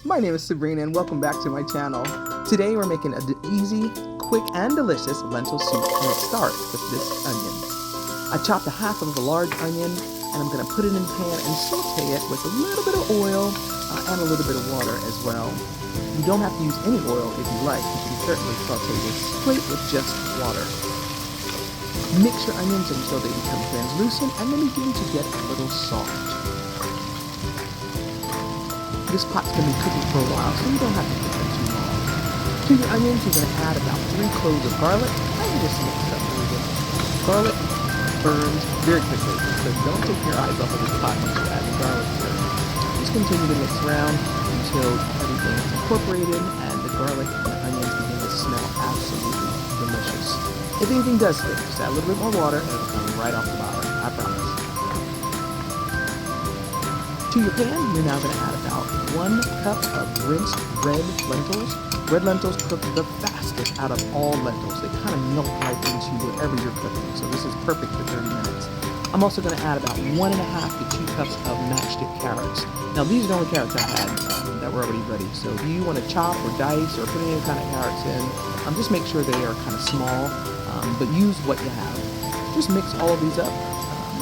My name is Sabrina and welcome back to my channel. Today we're making an easy, quick, and delicious lentil soup, and it starts with this onion. I chopped a half of a large onion and I'm going to put it in a pan and saute it with a little bit of oil and a little bit of water as well. You don't have to use any oil if you like. You can certainly saute this straight with just water. Mix your onions until they become translucent and then begin to get a little soft. This pot's going to be cooking for a while, so you don't have to cook it too long. To your onions, you're going to add about 3 cloves of garlic and just mix it up a little bit. Garlic burns very quickly, so don't take your eyes off of this pot once you add the garlic to it. Just continue to mix around until everything is incorporated and the garlic and the onions begin to smell absolutely delicious. If anything does stick, just add a little bit more water and it'll come right off the bottom, I promise. To your pan, you're now going to add about 1 cup of rinsed red lentils. Red lentils cook the fastest out of all lentils. They kind of melt right into whatever you're cooking, so this is perfect for 30 minutes. I'm also going to add about 1.5 to 2 cups of matchstick carrots. Now these are the only carrots I had that were already ready, so if you want to chop or dice or put any kind of carrots in, just make sure they are kind of small, but use what you have. Just mix all of these up.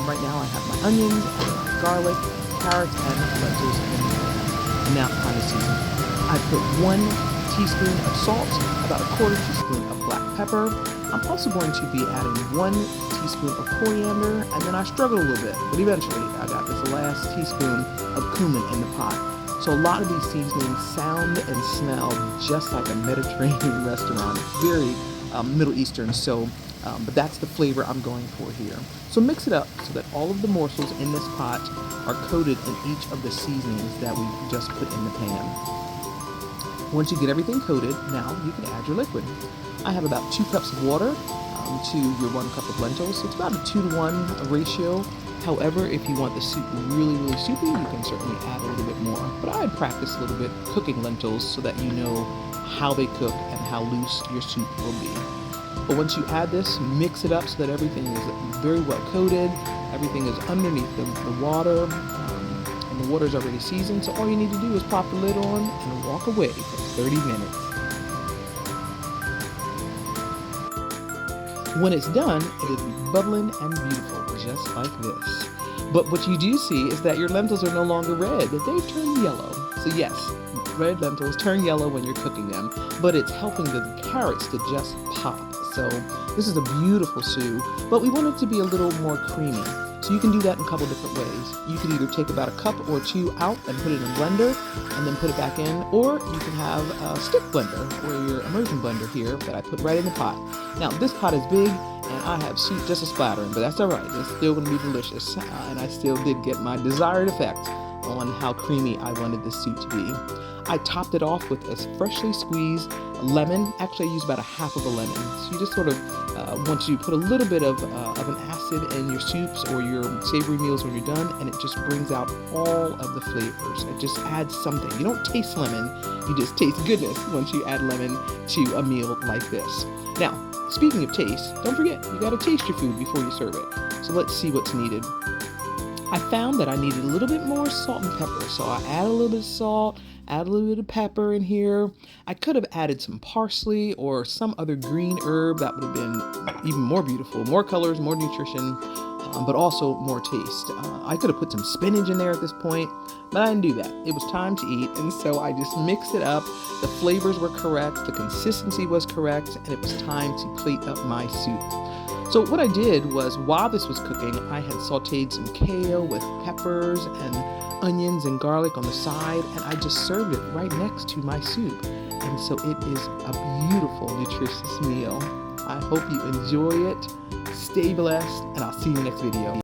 Right now I have my onions and my garlic, carrots and lentils in the pan. And now time to season. I put 1 teaspoon of salt, about 1/4 teaspoon of black pepper. I'm also going to be adding 1 teaspoon of coriander, and then I struggled a little bit, but eventually I got this last teaspoon of cumin in the pot. So a lot of these seasonings sound and smell just like a Mediterranean restaurant. It's very Middle Eastern, so but that's the flavor I'm going for here. So mix it up so that all of the morsels in this pot are coated in each of the seasonings that we just put in the pan. Once you get everything coated, now you can add your liquid. I have about 2 cups of water to your 1 cup of lentils, so it's about a 2-to-1 ratio. However, if you want the soup really, really soupy, you can certainly add a little bit more. But I'd practice a little bit cooking lentils so that you know how they cook and how loose your soup will be. But once you add this, mix it up so that everything is very well coated, everything is underneath the water, and the water is already seasoned, so all you need to do is pop the lid on and walk away for 30 minutes. When it's done, it'll be bubbling and beautiful, just like this. But what you do see is that your lentils are no longer red, they've turned yellow. So yes, red lentils turn yellow when you're cooking them, but it's helping the carrots to just pop. So this is a beautiful soup, but we want it to be a little more creamy. So you can do that in a couple different ways. You can either take about 1 cup or 2 out and put it in a blender and then put it back in, or you can have a stick blender or your immersion blender here that I put right in the pot. Now this pot is big and I have soup just a splattering, but that's alright, it's still going to be delicious, and I still did get my desired effect on how creamy I wanted this soup to be. I topped it off with a freshly squeezed lemon. Actually, I used about 1/2 of a lemon. So you just sort of want to put a little bit of an acid in your soups or your savory meals when you're done, and it just brings out all of the flavors. It just adds something. You don't taste lemon, you just taste goodness once you add lemon to a meal like this. Now, speaking of taste, don't forget, you gotta taste your food before you serve it. So let's see what's needed. I found that I needed a little bit more salt and pepper, so I add a little bit of salt, add a little bit of pepper in here. I could have added some parsley or some other green herb. That would have been even more beautiful, more colors, more nutrition, but also more taste. I could have put some spinach in there at this point, but I didn't do that. It was time to eat, and so I just mixed it up. The flavors were correct, the consistency was correct, and it was time to plate up my soup. So what I did was, while this was cooking, I had sauteed some kale with peppers and onions and garlic on the side, and I just served it right next to my soup. And so it is a beautiful, nutritious meal. I hope you enjoy it. Stay blessed, and I'll see you next video.